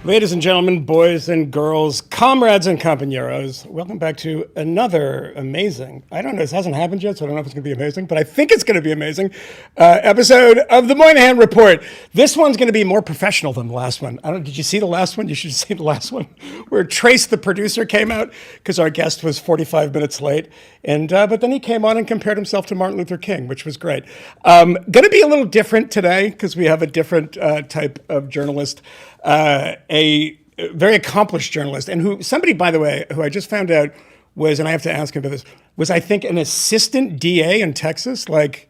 Ladies and gentlemen, boys and girls, comrades and compañeros, welcome back to another amazing, I don't know, this hasn't happened yet, so I don't know if it's going to be amazing, but I think it's going to be amazing, episode of the Moynihan Report. This one's going to be more professional than the last one. Did you see the last one? You should see the last one, where Trace, the producer, came out because our guest was 45 minutes late, and but then he came on and compared himself to Martin Luther King, which was great. Going to be a little different today because we have a different type of journalist. A very accomplished journalist, and somebody, by the way, who I just found out was, and I have to ask him about this, was I think an assistant DA in Texas. Like,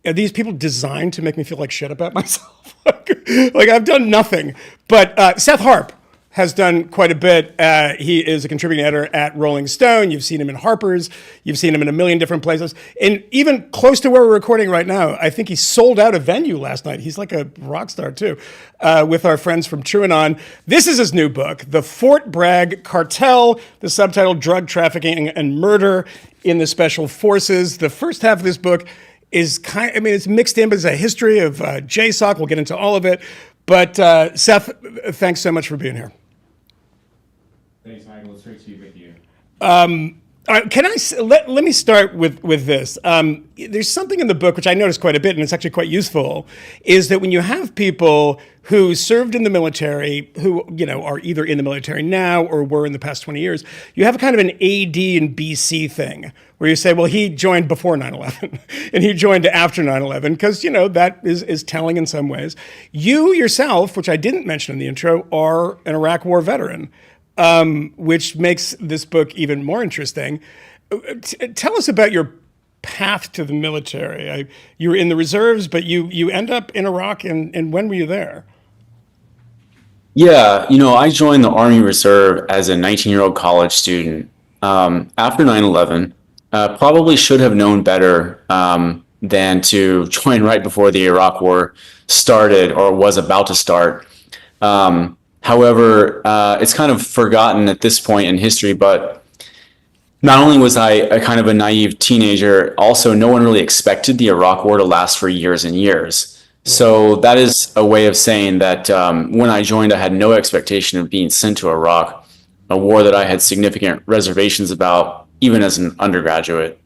are these people designed to make me feel like shit about myself? like I've done nothing. But Seth Harp has done quite a bit. He is a contributing editor at Rolling Stone. You've seen him in Harper's. You've seen him in a million different places. And even close to where we're recording right now, I think he sold out a venue last night. He's like a rock star too, with our friends from TrueAnon. This is his new book, The Fort Bragg Cartel, the subtitle Drug Trafficking and Murder in the Special Forces. The first half of this book is it's mixed in, but it's a history of JSOC. We'll get into all of it. But Seth, thanks so much for being here. Thanks, Michael. It's great to be with you. All right, let me start with this. There's something in the book which I noticed quite a bit, and it's actually quite useful, is that when you have people who served in the military, who are either in the military now or were in the past 20 years, you have a kind of an AD and BC thing, where you say, well, he joined before 9/11, and he joined after 9/11, because that is telling in some ways. You yourself, which I didn't mention in the intro, are an Iraq War veteran. Which makes this book even more interesting. Tell us about your path to the military. You were in the reserves, but you end up in Iraq, and when were you there? Yeah, I joined the Army Reserve as a 19-year-old college student after 9/11. Probably should have known better than to join right before the Iraq War started or was about to start. However, it's kind of forgotten at this point in history, but not only was I a kind of a naive teenager, also no one really expected the Iraq War to last for years and years. So that is a way of saying that when I joined, I had no expectation of being sent to Iraq, a war that I had significant reservations about, even as an undergraduate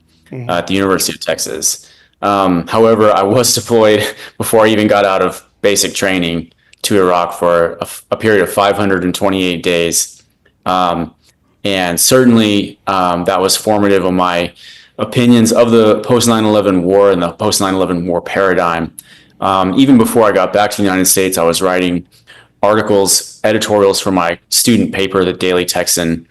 at the University of Texas. However, I was deployed before I even got out of basic training to Iraq for a period of 528 days. And certainly that was formative of my opinions of the post-9/11 war and the post-9/11 war paradigm. Even before I got back to the United States, I was writing articles, editorials for my student paper, the Daily Texan,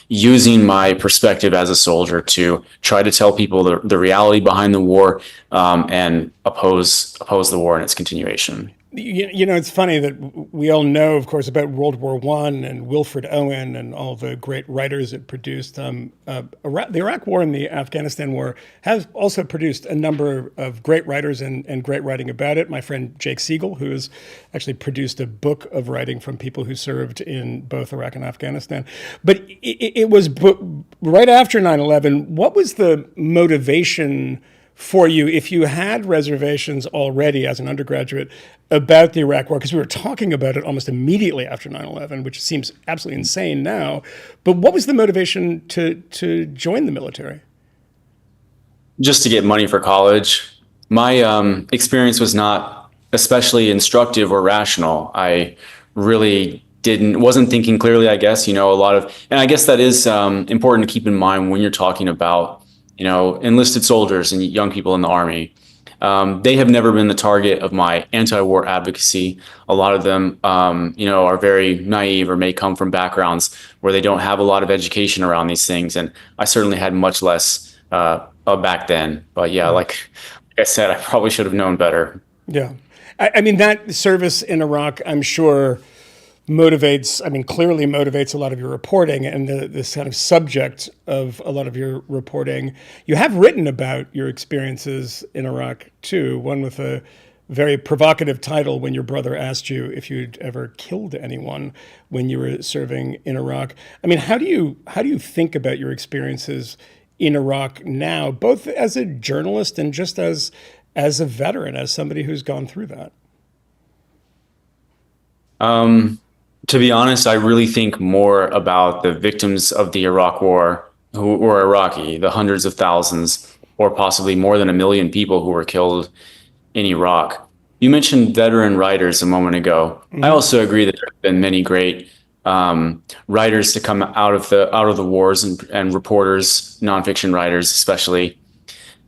using my perspective as a soldier to try to tell people the reality behind the war and oppose the war and its continuation. It's funny that we all know, of course, about World War I and Wilfred Owen and all the great writers it produced. The Iraq War and the Afghanistan War has also produced a number of great writers and great writing about it. My friend Jake Siegel, who has actually produced a book of writing from people who served in both Iraq and Afghanistan. But it was right after 9/11. What was the motivation for you, if you had reservations already as an undergraduate about the Iraq War? Because we were talking about it almost immediately after 9/11, which seems absolutely insane now. But what was the motivation to join the military? Just to get money for college. My experience was not especially instructive or rational. I really wasn't thinking clearly, I guess. And I guess that is important to keep in mind when you're talking about enlisted soldiers and young people in the Army. They have never been the target of my anti-war advocacy. A lot of them, are very naive or may come from backgrounds where they don't have a lot of education around these things. And I certainly had much less back then. But yeah, like I said, I probably should have known better. Yeah. I mean, that service in Iraq, I'm sure, clearly motivates a lot of your reporting and this kind of subject of a lot of your reporting. You have written about your experiences in Iraq too, one with a very provocative title, When Your Brother Asked You If You'd Ever Killed Anyone When You Were Serving in Iraq. I mean, how do you think about your experiences in Iraq now, both as a journalist and just as a veteran, as somebody who's gone through that? To be honest, I really think more about the victims of the Iraq War who were Iraqi, the hundreds of thousands, or possibly more than 1 million people who were killed in Iraq. You mentioned veteran writers a moment ago. I Hmm. also agree that there have been many great writers to come out of the wars, and reporters, nonfiction writers especially.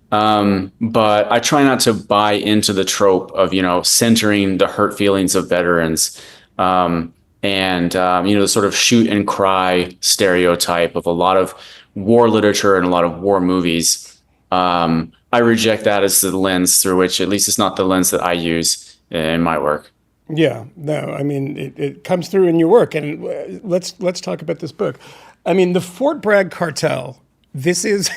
But I try not to buy into the trope of, centering the hurt feelings of veterans, and the sort of shoot and cry stereotype of a lot of war literature and a lot of war movies. I reject that as the lens through which, at least it's not the lens that I use in my work. Yeah, no, I mean it comes through in your work, and let's talk about this book. I mean, the Fort Bragg Cartel. This is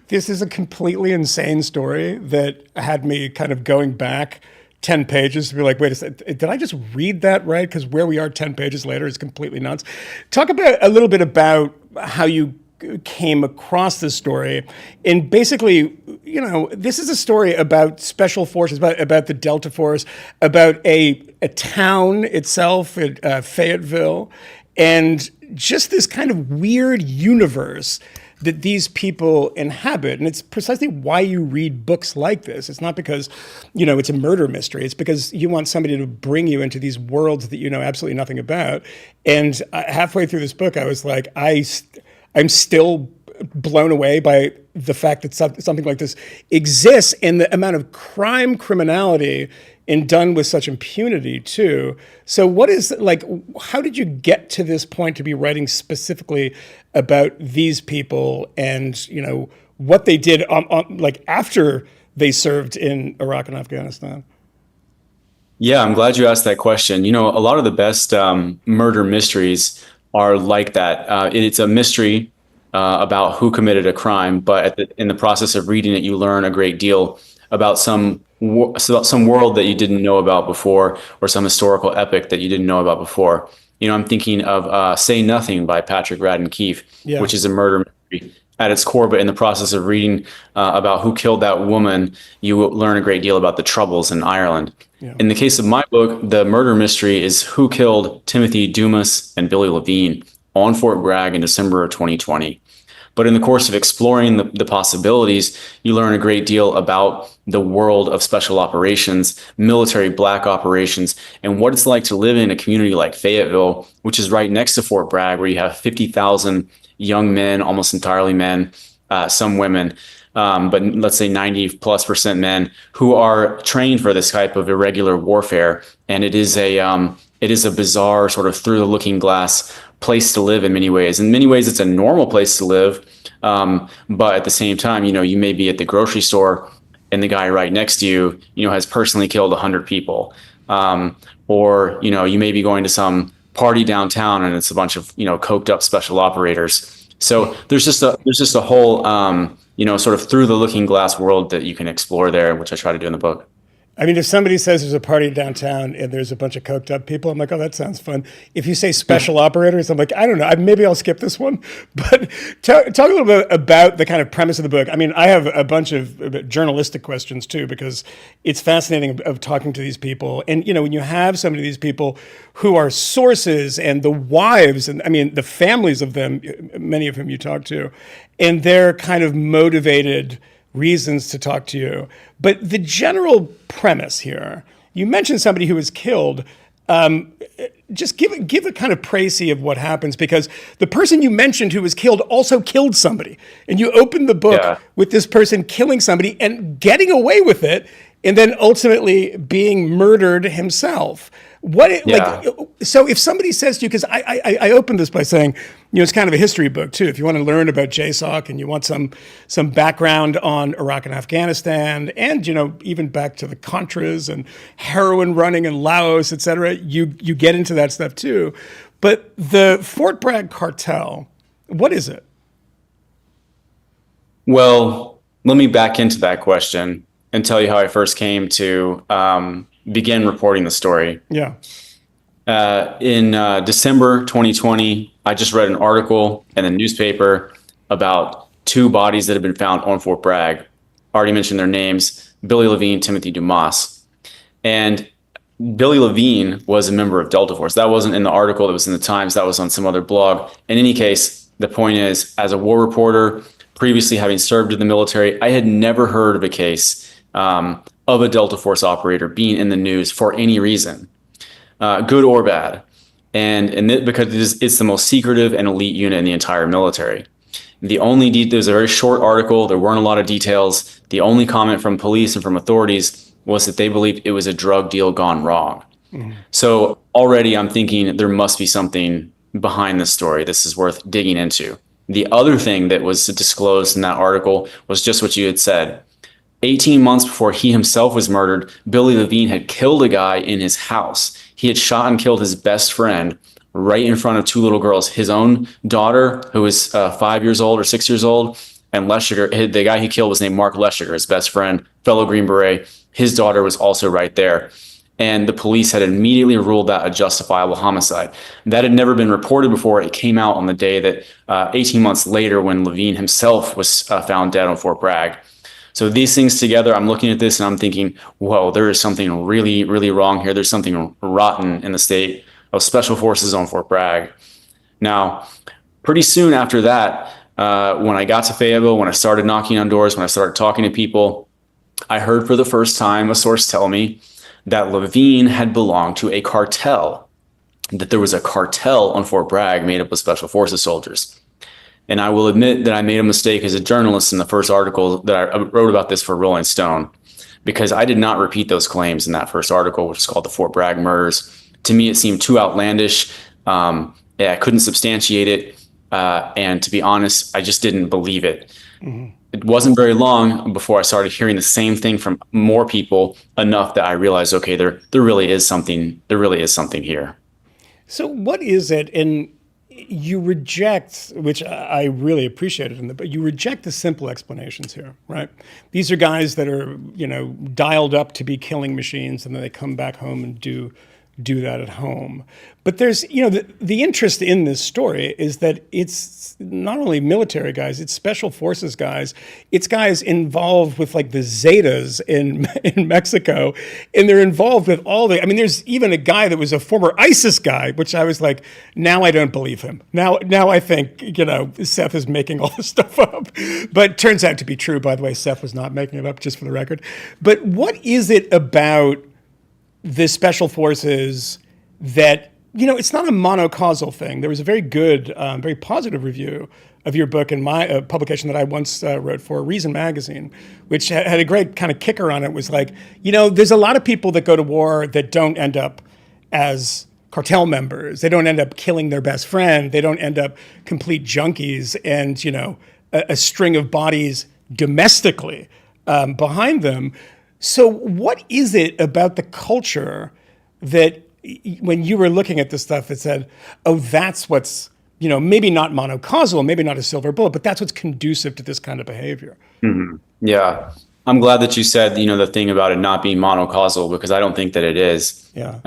this is a completely insane story that had me kind of going back 10 pages to be like, wait a second, did I just read that right? Because where we are 10 pages later is completely nuts. Talk about a little bit about how you came across this story, and basically, this is a story about special forces, about the Delta Force, about a town itself, Fayetteville, and just this kind of weird universe that these people inhabit. And it's precisely why you read books like this. It's not because, it's a murder mystery. It's because you want somebody to bring you into these worlds that you know absolutely nothing about. And halfway through this book, I was like, I'm still blown away by the fact that something like this exists, and the amount of criminality, and done with such impunity too. So what is, like, how did you get to this point to be writing specifically about these people and, what they did like after they served in Iraq and Afghanistan? Yeah, I'm glad you asked that question. A lot of the best murder mysteries are like that. It's a mystery about who committed a crime, but in the process of reading it, you learn a great deal about some world that you didn't know about before, or some historical epic that you didn't know about before. I'm thinking of Say Nothing by Patrick Radden Keefe, Yeah. which is a murder mystery at its core, but in the process of reading about who killed that woman, you will learn a great deal about the Troubles in Ireland. Yeah. In the case of my book, the murder mystery is who killed Timothy Dumas and Billy Levine on Fort Bragg in December of 2020. But in the course of exploring the possibilities, you learn a great deal about the world of special operations, military black operations, and what it's like to live in a community like Fayetteville, which is right next to Fort Bragg, where you have 50,000 young men, almost entirely men, some women, but let's say 90+% men, who are trained for this type of irregular warfare. And it is a bizarre, sort of through the looking glass place to live in many ways. In many ways, it's a normal place to live. But at the same time, you may be at the grocery store and the guy right next to you, has personally killed 100 people. Or, you may be going to some party downtown and it's a bunch of, coked up special operators. So there's just a whole, sort of through the looking glass world that you can explore there, which I try to do in the book. I mean, if somebody says there's a party downtown and there's a bunch of coked up people, I'm like, oh, that sounds fun. If you say special operators, I'm like, I don't know. Maybe I'll skip this one. But talk a little bit about the kind of premise of the book. I mean, I have a bunch of journalistic questions too, because it's fascinating of talking to these people. And, when you have so many of these people who are sources, and the wives, and I mean, the families of them, many of whom you talk to, and they're kind of motivated reasons to talk to you. But the general premise here, you mentioned somebody who was killed. Just give a kind of précis of what happens, because the person you mentioned who was killed also killed somebody. And you open the book with this person killing somebody and getting away with it, and then ultimately being murdered himself. So if somebody says to you, because I opened this by saying, it's kind of a history book too. If you want to learn about JSOC and you want some background on Iraq and Afghanistan, and even back to the Contras and heroin running in Laos, et cetera, you get into that stuff too. But the Fort Bragg Cartel, what is it? Well, let me back into that question and tell you how I first came to begin reporting the story. Yeah. In December 2020, I just read an article in the newspaper about two bodies that had been found on Fort Bragg. Already mentioned their names, Billy Levine, Timothy Dumas. And Billy Levine was a member of Delta Force. That wasn't in the article that was in the Times. That was on some other blog. In any case, the point is, as a war reporter, previously having served in the military, I had never heard of a case of a Delta Force operator being in the news for any reason, good or bad. Because it's the most secretive and elite unit in the entire military. There's a very short article. There weren't a lot of details. The only comment from police and from authorities was that they believed it was a drug deal gone wrong. So already I'm thinking there must be something behind this story. This is worth digging into. The other thing that was disclosed in that article was just what you had said. 18 months before he himself was murdered, Billy Levine had killed a guy in his house. He had shot and killed his best friend right in front of two little girls, his own daughter, who was 5 years old or 6 years old, and Leshiger. The guy he killed was named Mark Leshiger, his best friend, fellow Green Beret. His daughter was also right there. And the police had immediately ruled that a justifiable homicide. That had never been reported before. It came out on the day that 18 months later when Levine himself was found dead on Fort Bragg. So these things together, I'm looking at this and I'm thinking, whoa, there is something really, really wrong here. There's something rotten in the state of Special Forces on Fort Bragg. Now, pretty soon after that, when I got to Fayetteville, when I started knocking on doors, when I started talking to people, I heard for the first time a source tell me that Levine had belonged to a cartel, that there was a cartel on Fort Bragg made up of Special Forces soldiers. And I will admit that I made a mistake as a journalist in the first article that I wrote about this for Rolling Stone, because I did not repeat those claims in that first article, which is called the Fort Bragg Murders. To me, it seemed too outlandish. I couldn't substantiate it. And to be honest, I just didn't believe it. It wasn't very long before I started hearing the same thing from more people, enough that I realized, okay, there really is something here. So what is it? And you reject, which I really appreciated, but you reject the simple explanations here, right? These are guys that are, dialed up to be killing machines, and then they come back home and do that at home. But there's, the interest in this story is that it's not only military guys, it's special forces guys. It's guys involved with like the Zetas in Mexico, and they're involved with there's even a guy that was a former ISIS guy, which I was like, now I don't believe him. Now I think, Seth is making all this stuff up. But it turns out to be true, by the way. Seth was not making it up, just for the record. But what is it about the special forces that, it's not a monocausal thing. There was a very good, very positive review of your book in my publication that I once wrote for Reason Magazine, which had a great kind of kicker on it. Was like, there's a lot of people that go to war that don't end up as cartel members. They don't end up killing their best friend. They don't end up complete junkies and, a string of bodies domestically behind them. So what is it about the culture that when you were looking at this stuff, it said, oh, that's what's, maybe not monocausal, maybe not a silver bullet, but that's what's conducive to this kind of behavior? Mm-hmm. Yeah. I'm glad that you said, the thing about it not being monocausal, because I don't think that it is. Yeah.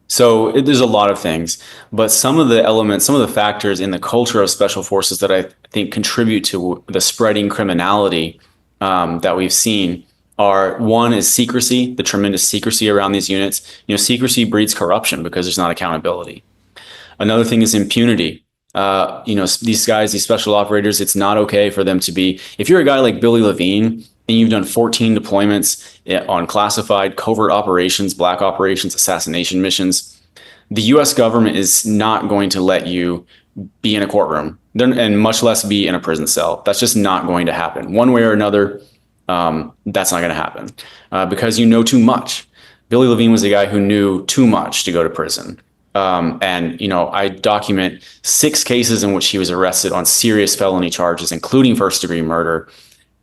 There's a lot of things, but some of the elements, some of the factors in the culture of special forces that I think contribute to the spreading criminality that we've seen are, one is secrecy, the tremendous secrecy around these units. Secrecy breeds corruption because there's not accountability. Another thing is impunity. These guys, these special operators, it's not okay for them to be, if you're a guy like Billy Levine and you've done 14 deployments on classified covert operations, black operations, assassination missions, the US government is not going to let you be in a courtroom and much less be in a prison cell. That's just not going to happen. One way or another, that's not going to happen because you know too much. Billy Levine was a guy who knew too much to go to prison. I document 6 cases in which he was arrested on serious felony charges, including first-degree murder,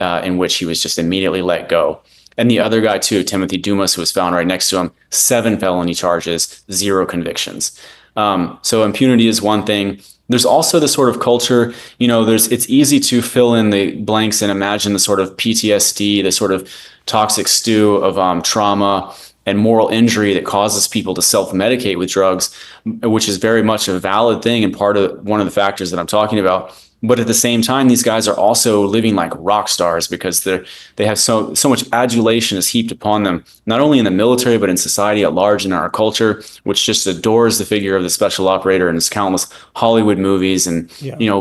in which he was just immediately let go. And the other guy too, Timothy Dumas, who was found right next to him, 7 felony charges, 0 convictions. So impunity is one thing. There's also the sort of culture, it's easy to fill in the blanks and imagine the sort of PTSD, the sort of toxic stew of trauma and moral injury that causes people to self-medicate with drugs, which is very much a valid thing and part of one of the factors that I'm talking about. But at the same time, these guys are also living like rock stars because they have so much adulation is heaped upon them, not only in the military, but in society at large, in our culture, which just adores the figure of the special operator and his countless Hollywood movies and,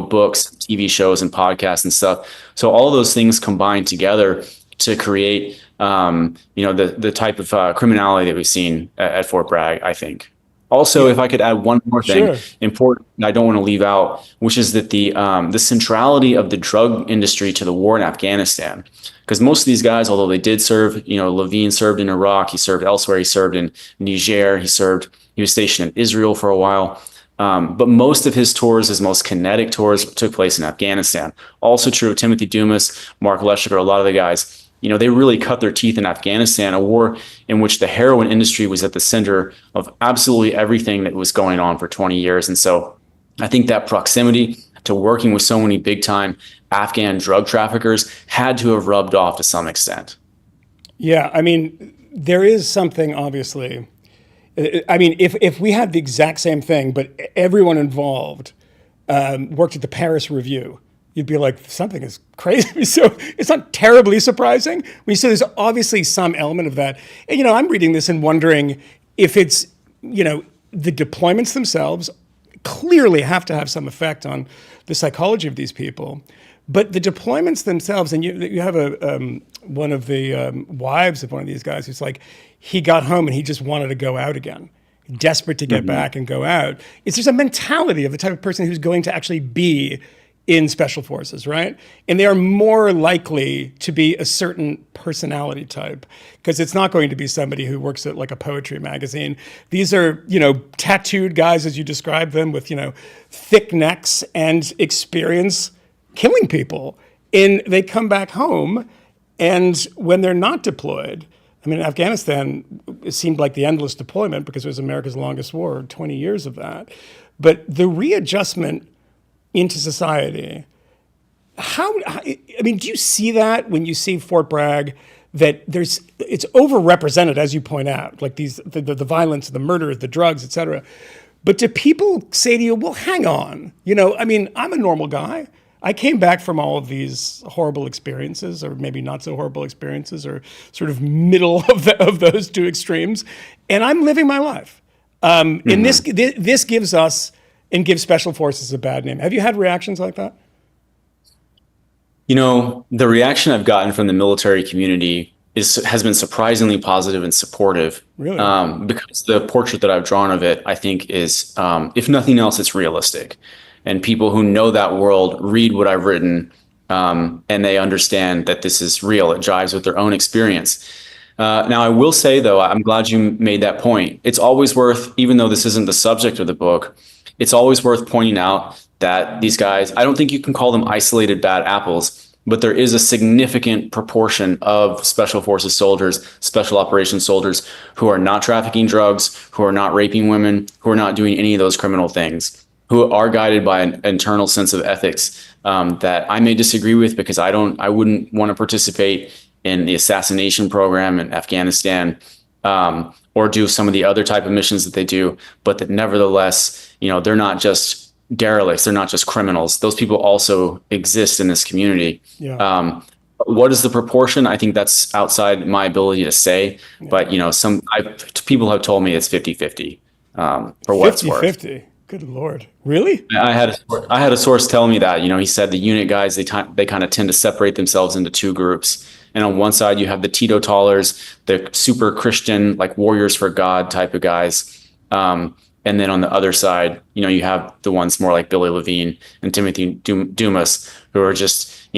books, TV shows and podcasts and stuff. So all of those things combined together to create, the type of criminality that we've seen at Fort Bragg, I think. Also, if I could add one more thing, important, I don't want to leave out, which is that the centrality of the drug industry to the war in Afghanistan, because most of these guys, although they did serve, Levine served in Iraq, he served elsewhere, he served in Niger, he was stationed in Israel for a while. But most of his tours, his most kinetic tours, took place in Afghanistan. Also true of Timothy Dumas, Mark Leschker, a lot of the guys. They really cut their teeth in Afghanistan, a war in which the heroin industry was at the center of absolutely everything that was going on for 20 years. And so I think that proximity to working with so many big time Afghan drug traffickers had to have rubbed off to some extent. Yeah, I mean, there is something obviously. I mean, if we had the exact same thing, but everyone involved worked at the Paris Review, you'd be like, something is crazy. So it's not terribly surprising. So there's obviously some element of that. And, I'm reading this and wondering if it's, the deployments themselves clearly have to have some effect on the psychology of these people. But the deployments themselves, and you have one of the wives of one of these guys who's like, he got home and he just wanted to go out again, desperate to get back and go out. There's a mentality of the type of person who's going to actually be in special forces, right? And they are more likely to be a certain personality type because it's not going to be somebody who works at like a poetry magazine. These are, tattooed guys, as you describe them, with, thick necks and experience killing people. And they come back home, and when they're not deployed, I mean, Afghanistan, it seemed like the endless deployment because it was America's longest war, 20 years of that. But the readjustment into society, do you see that when you see Fort Bragg, that it's overrepresented, as you point out, like the violence, the murder, the drugs, et cetera. But do people say to you, well, hang on, I'm a normal guy. I came back from all of these horrible experiences, or maybe not so horrible experiences, or sort of middle of those two extremes, and I'm living my life. And this gives us and gives special forces a bad name. Have you had reactions like that? The reaction I've gotten from the military community has been surprisingly positive and supportive. Really? Because the portrait that I've drawn of it, I think, is, if nothing else, it's realistic. And people who know that world read what I've written, and they understand that this is real. It jives with their own experience. Now, I will say, though, I'm glad you made that point. It's always worth, even though this isn't the subject of the book, it's always worth pointing out that these guys, I don't think you can call them isolated bad apples, but there is a significant proportion of special forces soldiers, special operations soldiers who are not trafficking drugs, who are not raping women, who are not doing any of those criminal things, who are guided by an internal sense of ethics that I may disagree with because I wouldn't want to participate in the assassination program in Afghanistan, or do some of the other type of missions that they do, but that nevertheless, they're not just derelicts, they're not just criminals. Those people also exist in this community. Yeah. What is the proportion? I think that's outside my ability to say, but people have told me it's 50-50 for what it's worth. 50-50. Good Lord. Really? I had a source tell me that, he said the unit guys, they kind of tend to separate themselves into two groups. And on one side, you have the teetotalers, the super Christian, like warriors for God type of guys. And then on the other side, you have the ones more like Billy Levine and Timothy Dumas, who are just,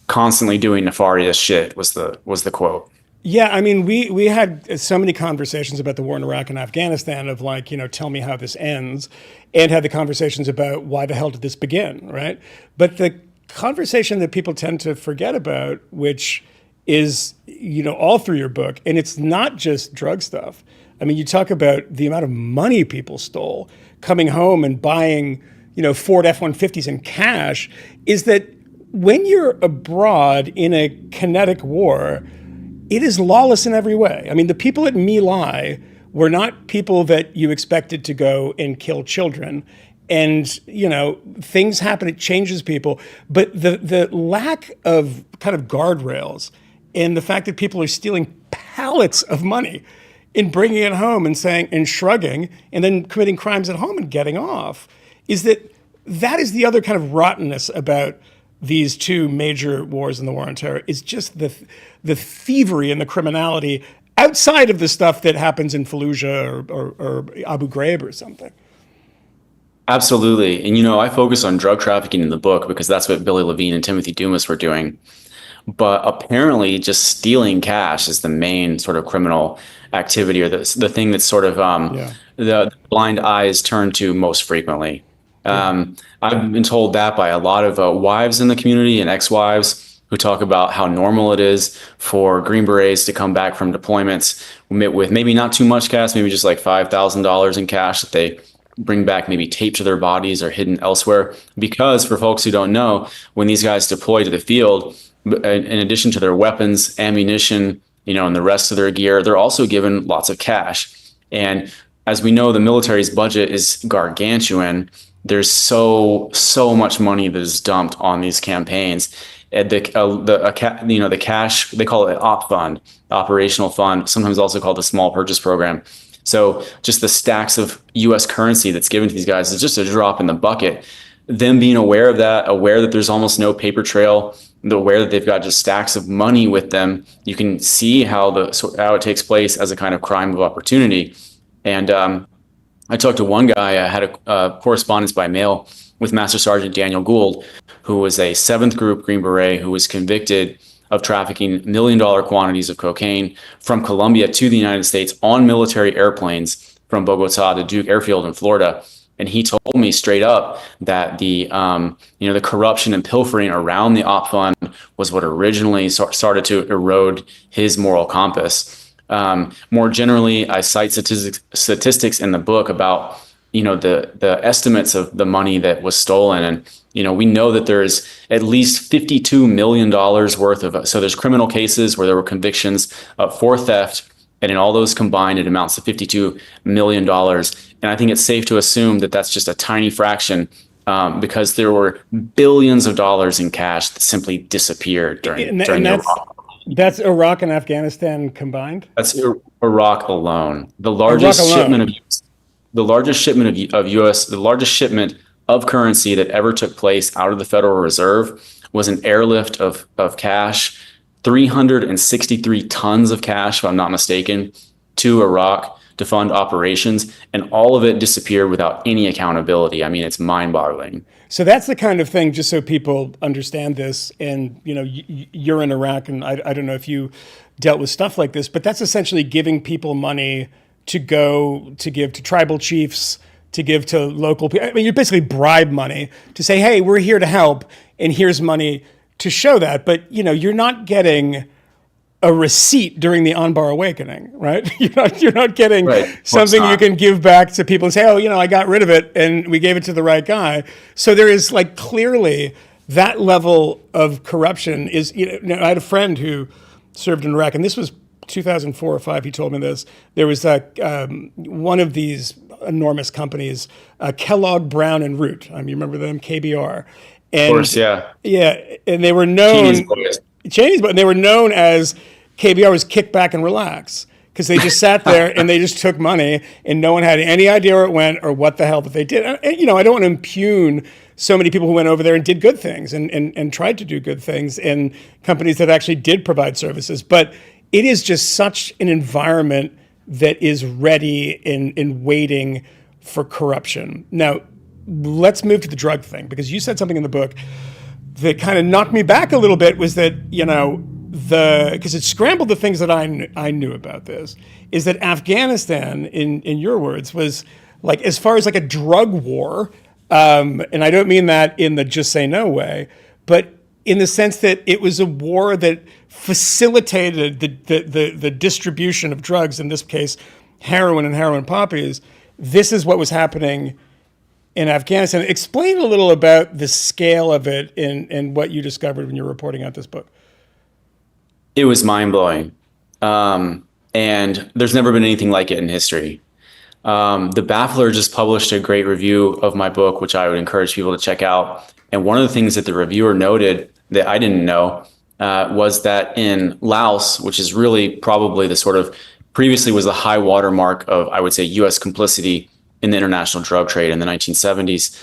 constantly doing nefarious shit was the quote. Yeah, I mean, we had so many conversations about the war in Iraq and Afghanistan of like, tell me how this ends, and had the conversations about why the hell did this begin, right? But the conversation that people tend to forget about, which is, all through your book, and it's not just drug stuff. I mean, you talk about the amount of money people stole coming home and buying, Ford F-150s in cash, is that when you're abroad in a kinetic war, it is lawless in every way. I mean, the people at My Lai were not people that you expected to go and kill children and things happen, it changes people, but the lack of kind of guardrails and the fact that people are stealing pallets of money and bringing it home and saying and shrugging and then committing crimes at home and getting off is that is the other kind of rottenness about these two major wars in the war on terror, is just the thievery and the criminality outside of the stuff that happens in Fallujah or Abu Ghraib or something. Absolutely. And, I focus on drug trafficking in the book because that's what Billy Levine and Timothy Dumas were doing. But apparently just stealing cash is the main sort of criminal activity, or the thing that's sort of the blind eyes turn to most frequently. I've been told that by a lot of wives in the community and ex-wives who talk about how normal it is for Green Berets to come back from deployments with maybe not too much cash, maybe just like $5,000 in cash that they bring back, maybe taped to their bodies or hidden elsewhere. Because for folks who don't know, when these guys deploy to the field, in addition to their weapons, ammunition, and the rest of their gear, they're also given lots of cash. And as we know, the military's budget is gargantuan. There's so much money that is dumped on these campaigns. And the cash, they call it op fund, operational fund, sometimes also called the small purchase program. So just the stacks of U.S. currency that's given to these guys is just a drop in the bucket. Them being aware of that, aware that there's almost no paper trail, aware that they've got just stacks of money with them, you can see how it takes place as a kind of crime of opportunity. And I talked to one guy. I had a correspondence by mail with Master Sergeant Daniel Gould, who was a 7th Group Green Beret who was convicted of trafficking $1 million quantities of cocaine from Colombia to the United States on military airplanes from Bogota to Duke Airfield in Florida. And he told me straight up that the corruption and pilfering around the op fund was what originally started to erode his moral compass. More generally, I cite statistics in the book about the estimates of the money that was stolen, and we know that there's at least $52 million worth of. So there's criminal cases where there were convictions for theft, and in all those combined, it amounts to $52 million. And I think it's safe to assume that that's just a tiny fraction, because there were billions of dollars in cash that simply disappeared during that's Iraq and Afghanistan combined. That's Iraq alone. The largest shipment of currency that ever took place out of the Federal Reserve was an airlift of cash, 363 tons of cash, if I'm not mistaken, to Iraq to fund operations, and all of it disappeared without any accountability. I mean, it's mind-boggling. So that's the kind of thing, just so people understand this, and you're in Iraq, and I don't know if you dealt with stuff like this, but that's essentially giving people money to go to give to tribal chiefs, to give to local people. I mean, you basically bribe money to say, hey, we're here to help, and here's money to show that. But you're not getting a receipt during the Anbar awakening, right? You're not getting something you can give back to people and say, oh, I got rid of it and we gave it to the right guy. So there is clearly that level of corruption is, I had a friend who served in Iraq, and this was 2004 or 5, he told me this. There was one of these enormous companies, Kellogg, Brown and Root. You remember them, KBR. And, of course, yeah. Yeah, and they were known... Cheney's, but they were known as KBR was kick back and relax, because they just sat there and they just took money and no one had any idea where it went or what the hell that they did. And, I don't want to impugn so many people who went over there and did good things and tried to do good things, and companies that actually did provide services. But it is just such an environment that is ready and waiting for corruption. Now, let's move to the drug thing, because you said something in the book that kind of knocked me back a little bit, was that, because it scrambled the things that I knew about this, is that Afghanistan, in your words, was as far as a drug war, and I don't mean that in the just say no way, but in the sense that it was a war that facilitated the distribution of drugs, in this case, heroin and heroin poppies. This is what was happening in Afghanistan. Explain a little about the scale of it and what you discovered when you were reporting out this book. It was mind-blowing. And there's never been anything like it in history. The Baffler just published a great review of my book, which I would encourage people to check out. And one of the things that the reviewer noted that I didn't know was that in Laos, which is really probably the sort of previously was the high watermark of, I would say, U.S. complicity in the international drug trade in the 1970s,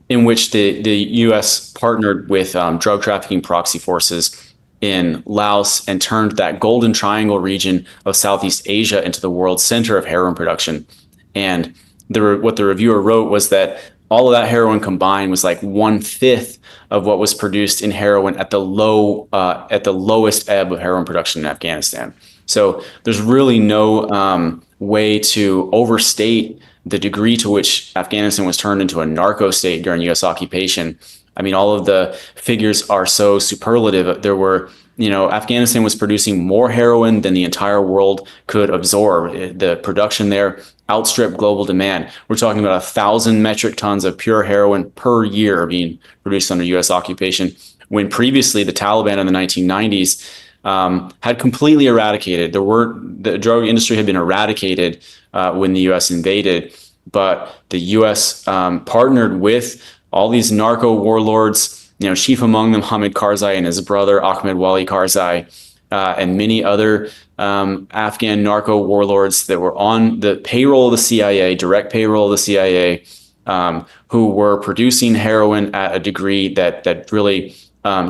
in which the U.S. partnered with drug trafficking proxy forces in Laos and turned that golden triangle region of Southeast Asia into the world center of heroin production. And what the reviewer wrote was that all of that heroin combined was like 1/5 of what was produced in heroin at the lowest ebb of heroin production in Afghanistan. So there's really no way to overstate the degree to which Afghanistan was turned into a narco state during U.S. occupation. I mean, all of the figures are so superlative. There were, Afghanistan was producing more heroin than the entire world could absorb. The production there outstripped global demand. We're talking about 1,000 metric tons of pure heroin per year being produced under U.S. occupation, when previously the Taliban in the 1990s had completely eradicated. The drug industry had been eradicated when the U.S. invaded, but the U.S. partnered with all these narco warlords, chief among them Hamid Karzai and his brother Ahmed Wali Karzai, and many other Afghan narco warlords that were on the payroll of the CIA, direct payroll of the CIA, who were producing heroin at a degree that really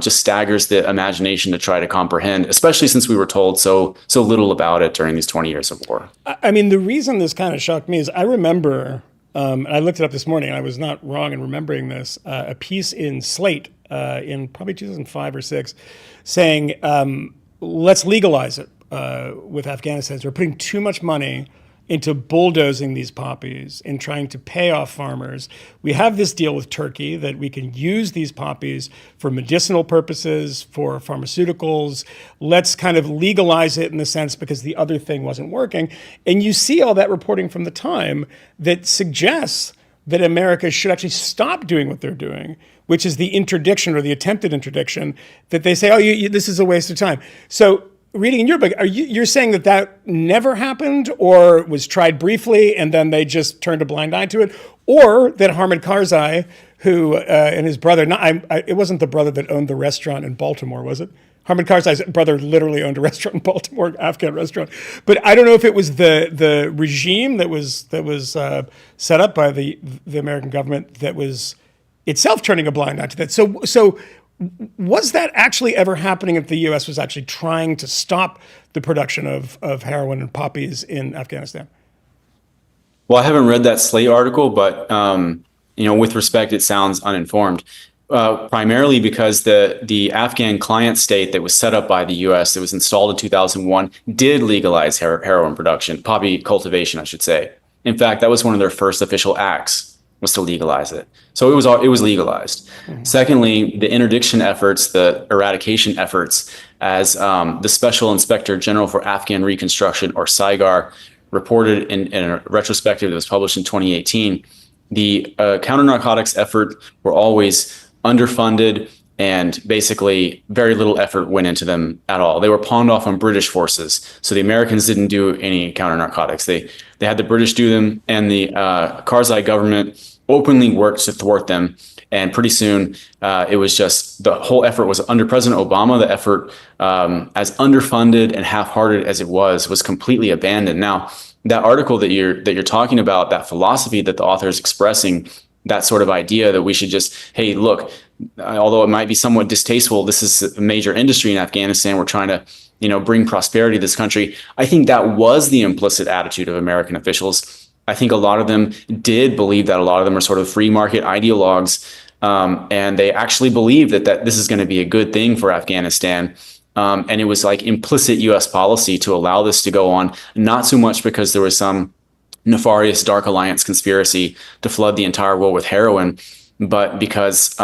just staggers the imagination to try to comprehend, especially since we were told so little about it during these 20 years of war. I mean, the reason this kind of shocked me is I remember, and I looked it up this morning, and I was not wrong in remembering this, a piece in Slate in probably 2005 or 6 saying, let's legalize it with Afghanistan. So we're putting too much money into bulldozing these poppies and trying to pay off farmers. We have this deal with Turkey that we can use these poppies for medicinal purposes, for pharmaceuticals. Let's kind of legalize it in the sense because the other thing wasn't working. And you see all that reporting from the time that suggests that America should actually stop doing what they're doing, which is the interdiction or the attempted interdiction that they say, this is a waste of time. So reading in your book, you're saying that never happened or was tried briefly and then they just turned a blind eye to it? Or that Hamid Karzai, who and his brother, it wasn't the brother that owned the restaurant in Baltimore, was it? Hamid Karzai's brother literally owned a restaurant in Baltimore, Afghan restaurant. But I don't know if it was the regime that was set up by the American government that was itself turning a blind eye to that. So was that actually ever happening if the U.S. was actually trying to stop the production of heroin and poppies in Afghanistan? Well, I haven't read that Slate article, but with respect, it sounds uninformed. Primarily because the Afghan client state that was set up by the U.S. that was installed in 2001 did legalize heroin production, poppy cultivation, I should say. In fact, that was one of their first official acts, was to legalize it. So it was legalized. Mm-hmm. Secondly, the interdiction efforts, the eradication efforts, as the Special Inspector General for Afghan Reconstruction, or SIGAR, reported in a retrospective that was published in 2018, the counter-narcotics effort were always underfunded, and basically very little effort went into them at all. They were pawned off on British forces. So the Americans didn't do any counter-narcotics. They had the British do them, and the Karzai government openly worked to thwart them. And pretty soon, it was just the whole effort was under President Obama. The effort, as underfunded and half-hearted as it was completely abandoned. Now, that article that you're talking about, that philosophy that the author is expressing, that sort of idea that we should just, hey, look, although it might be somewhat distasteful, this is a major industry in Afghanistan. We're trying to, bring prosperity to this country. I think that was the implicit attitude of American officials. I think a lot of them did believe that. A lot of them are sort of free market ideologues, and they actually believe that this is going to be a good thing for Afghanistan. And it was like implicit U.S. policy to allow this to go on, not so much because there was some nefarious dark alliance conspiracy to flood the entire world with heroin, but because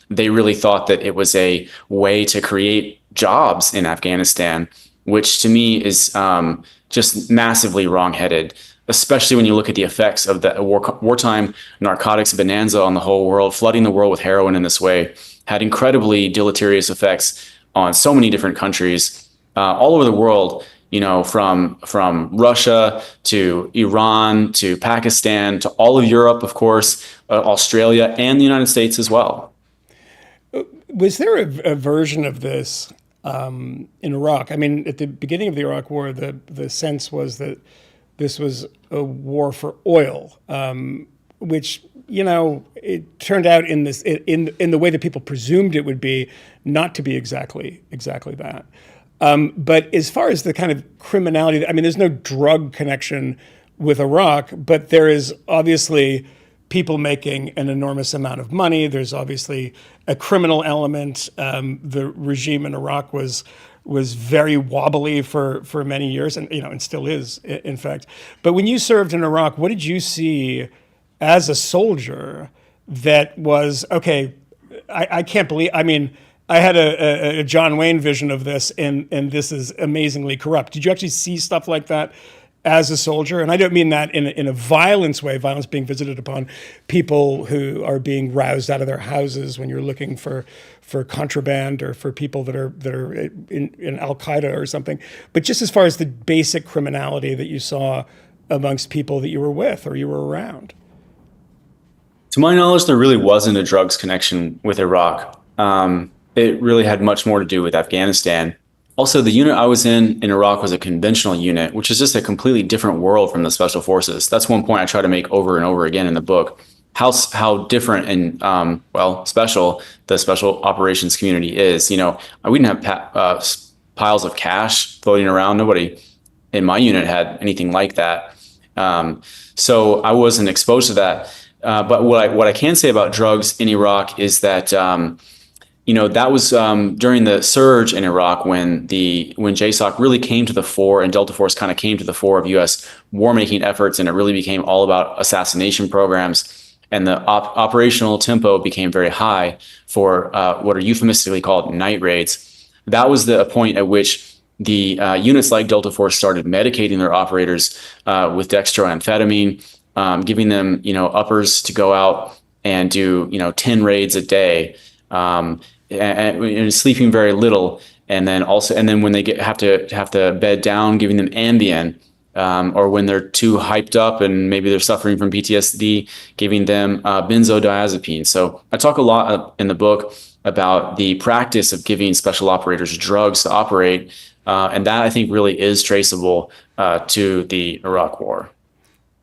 they really thought that it was a way to create jobs in Afghanistan, which to me is just massively wrongheaded, especially when you look at the effects of the wartime narcotics bonanza on the whole world. Flooding the world with heroin in this way had incredibly deleterious effects on so many different countries all over the world. from Russia to Iran to Pakistan to all of Europe, of course, Australia and the United States as well. Was there a version of this in Iraq? I mean, at the beginning of the Iraq War, the sense was that this was a war for oil, which it turned out in the way that people presumed it would be, not to be exactly that. But as far as the kind of criminality, I mean, there's no drug connection with Iraq, but there is obviously people making an enormous amount of money. There's obviously a criminal element. The regime in Iraq was very wobbly for many years, and still is, in fact. But when you served in Iraq, what did you see as a soldier that was, okay, I can't believe, I mean, I had a John Wayne vision of this, and this is amazingly corrupt. Did you actually see stuff like that as a soldier? And I don't mean that in a violence way, violence being visited upon people who are being roused out of their houses when you're looking for contraband, or for people that are in Al-Qaeda or something. But just as far as the basic criminality that you saw amongst people that you were with or you were around. To my knowledge, there really wasn't a drugs connection with Iraq. It really had much more to do with Afghanistan. Also, the unit I was in Iraq was a conventional unit, which is just a completely different world from the special forces. That's one point I try to make over and over again in the book. How different and special the special operations community is. We didn't have piles of cash floating around. Nobody in my unit had anything like that. So I wasn't exposed to that. But what I can say about drugs in Iraq is that that was during the surge in Iraq when JSOC really came to the fore, and Delta Force kind of came to the fore of U.S. war-making efforts, and it really became all about assassination programs. And the operational tempo became very high for what are euphemistically called night raids. That was the point at which the units like Delta Force started medicating their operators with dextroamphetamine, giving them uppers to go out and do 10 raids a day. And sleeping very little, and then when they have to bed down, giving them Ambien, or when they're too hyped up and maybe they're suffering from PTSD, giving them benzodiazepine. So I talk a lot in the book about the practice of giving special operators drugs to operate, and that I think really is traceable to the Iraq War.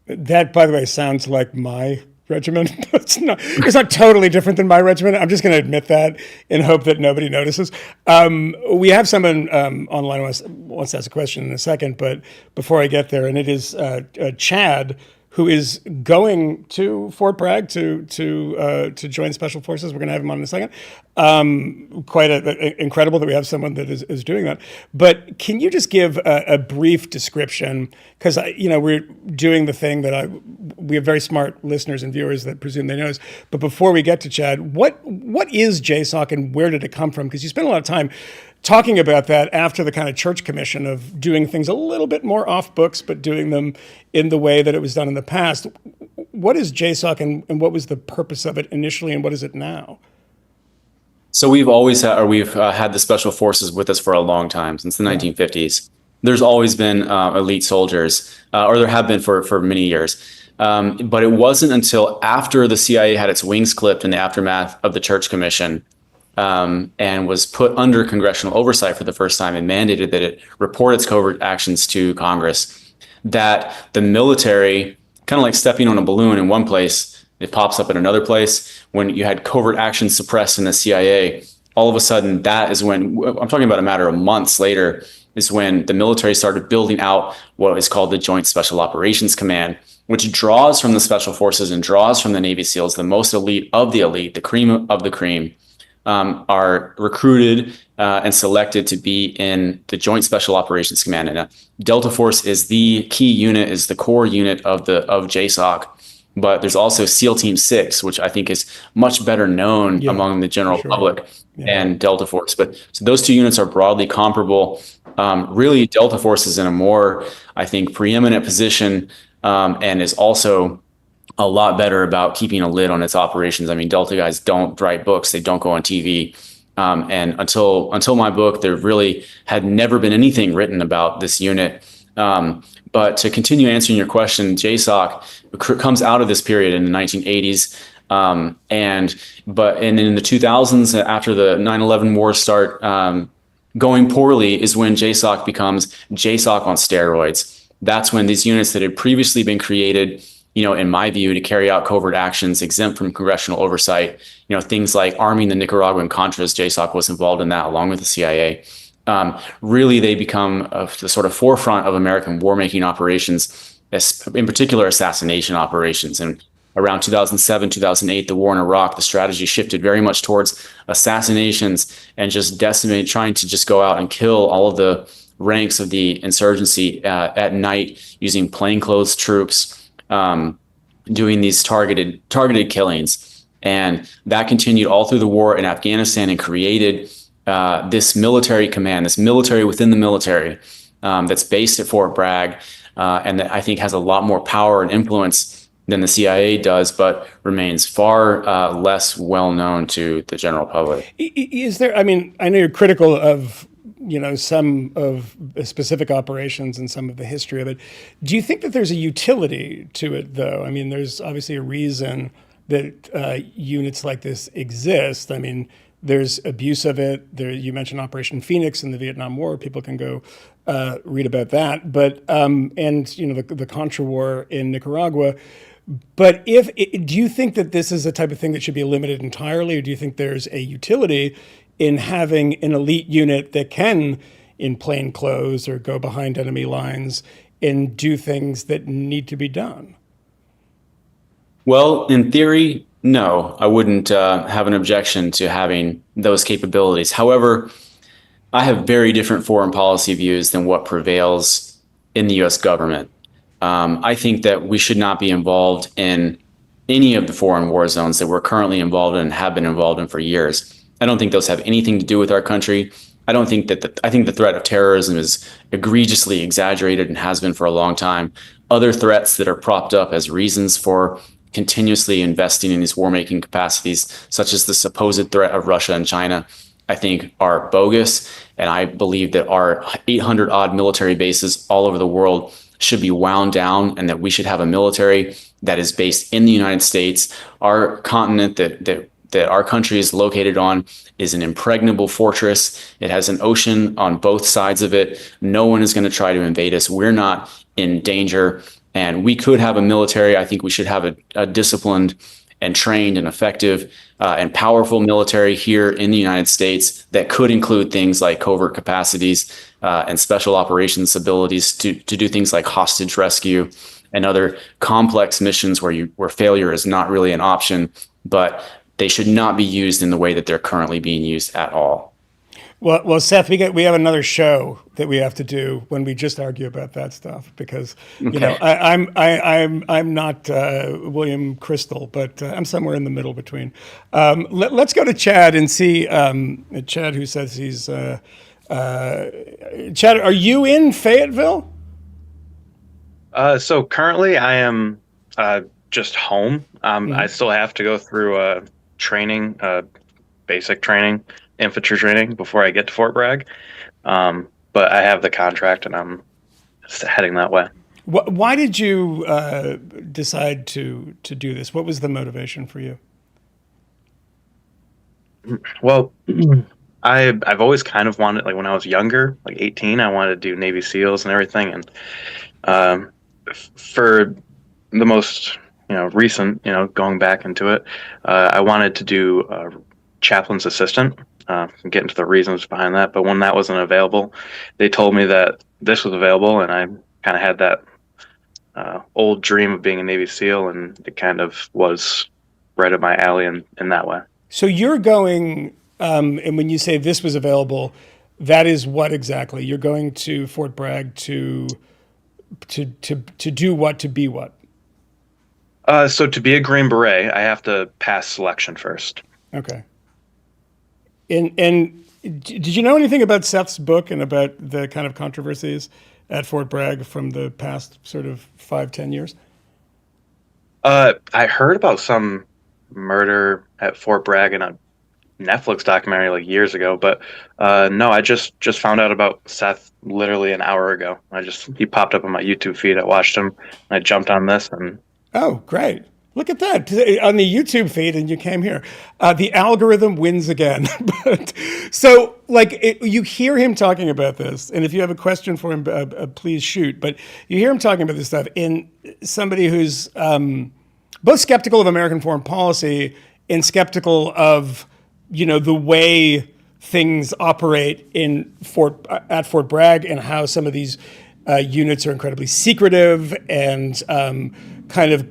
That, by the way, sounds like my regiment. It's not totally different than my regiment. I'm just going to admit that in hope that nobody notices. We have someone online who wants to ask a question in a second, but before I get there, and it is Chad, who is going to Fort Bragg to join Special Forces. We're going to have him on in a second. Quite incredible that we have someone that is doing that. But can you just give a brief description? Because we're doing the thing that we have very smart listeners and viewers that presume they know us. But before we get to Chad, what is JSOC and where did it come from? Because you spent a lot of time talking about that after the kind of church commission of doing things a little bit more off books, but doing them in the way that it was done in the past. What is JSOC and what was the purpose of it initially, and what is it now? So we've had the special forces with us for a long time, since the 1950s. There's always been elite soldiers, or there have been for many years. But it wasn't until after the CIA had its wings clipped in the aftermath of the Church Commission, and was put under congressional oversight for the first time and mandated that it report its covert actions to Congress, that the military, kind of like stepping on a balloon in one place, it pops up in another place. When you had covert actions suppressed in the CIA, all of a sudden that is when, I'm talking about a matter of months later, is when the military started building out what is called the Joint Special Operations Command, which draws from the Special Forces and draws from the Navy SEALs, the most elite of the elite, the cream of the cream, are recruited and selected to be in the Joint Special Operations Command. And Delta Force is the key unit, is the core unit of JSOC. But there's also SEAL Team 6, which I think is much better known among the general public and Delta Force. But so those two units are broadly comparable. Really, Delta Force is in a more, I think, preeminent position, and is also a lot better about keeping a lid on its operations. I mean, Delta guys don't write books. They don't go on TV. And until my book, there really had never been anything written about this unit. But to continue answering your question, JSOC comes out of this period in the 1980s. And in the 2000s, after the 9/11 wars start going poorly, is when JSOC becomes JSOC on steroids. That's when these units that had previously been created, in my view, to carry out covert actions exempt from congressional oversight, things like arming the Nicaraguan Contras, JSOC was involved in that along with the CIA. Really, they become the sort of forefront of American war-making operations, in particular assassination operations. And around 2007, 2008, the war in Iraq, the strategy shifted very much towards assassinations and just trying to just go out and kill all of the ranks of the insurgency at night using plainclothes troops, doing these targeted killings. And that continued all through the war in Afghanistan and created this military command, this military within the military that's based at Fort Bragg, and that I think has a lot more power and influence than the CIA does, but remains far less well known to the general public. Is there, I mean, I know you're critical of, some of the specific operations and some of the history of it. Do you think that there's a utility to it, though? I mean, there's obviously a reason that units like this exist. I mean, there's abuse of it. You mentioned Operation Phoenix in the Vietnam War. People can go read about that. But the Contra War in Nicaragua. But do you think that this is a type of thing that should be limited entirely, or do you think there's a utility in having an elite unit that can, in plain clothes or go behind enemy lines and do things that need to be done? Well, in theory, no, I wouldn't have an objection to having those capabilities. However, I have very different foreign policy views than what prevails in the U.S. government. I think that we should not be involved in any of the foreign war zones that we're currently involved in and have been involved in for years. I don't think those have anything to do with our country. I think the threat of terrorism is egregiously exaggerated and has been for a long time. Other threats that are propped up as reasons for continuously investing in these war-making capacities, such as the supposed threat of Russia and China, I think are bogus. And I believe that our 800 odd military bases all over the world should be wound down, and that we should have a military that is based in the United States. Our continent that our country is located on is an impregnable fortress. It has an ocean on both sides of it. No one is going to try to invade us. We're not in danger, and we could have a military. I think we should have a disciplined and trained and effective and powerful military here in the United States that could include things like covert capacities and special operations abilities to do things like hostage rescue and other complex missions where failure is not really an option, but they should not be used in the way that they're currently being used at all. Well, Seth, we have another show that we have to do when we just argue about that stuff, because I'm not William Crystal, but I'm somewhere in the middle between. Let's go to Chad and see Chad, who says he's Chad. Are you in Fayetteville? So currently, I am just home. I still have to go through training, basic training. Infantry training before I get to Fort Bragg, but I have the contract and I'm heading that way. Why did you decide to do this? What was the motivation for you? Well, I've always kind of wanted, like when I was younger, like 18, I wanted to do Navy SEALs and everything, and for the most recent, going back into it, I wanted to do chaplain's assistant. Get into the reasons behind that, but when that wasn't available, they told me that this was available, and I kind of had that old dream of being a Navy SEAL, and it kind of was right up my alley in that way. So you're going, and when you say this was available, that is what exactly? You're going to Fort Bragg to do what, to be what? So to be a Green Beret, I have to pass selection first. Okay. And did you know anything about Seth's book and about the kind of controversies at Fort Bragg from the past sort of 5-10 years? I heard about some murder at Fort Bragg in a Netflix documentary like years ago, but no, I just found out about Seth literally an hour ago. He popped up on my YouTube feed. I watched him, and I jumped on this, and Oh, great. Look at that on the YouTube feed, and you came here. The algorithm wins again. But so, like, you hear him talking about this, and if you have a question for him, please shoot. But you hear him talking about this stuff in somebody who's both skeptical of American foreign policy and skeptical of, the way things operate at Fort Bragg and how some of these units are incredibly secretive and kind of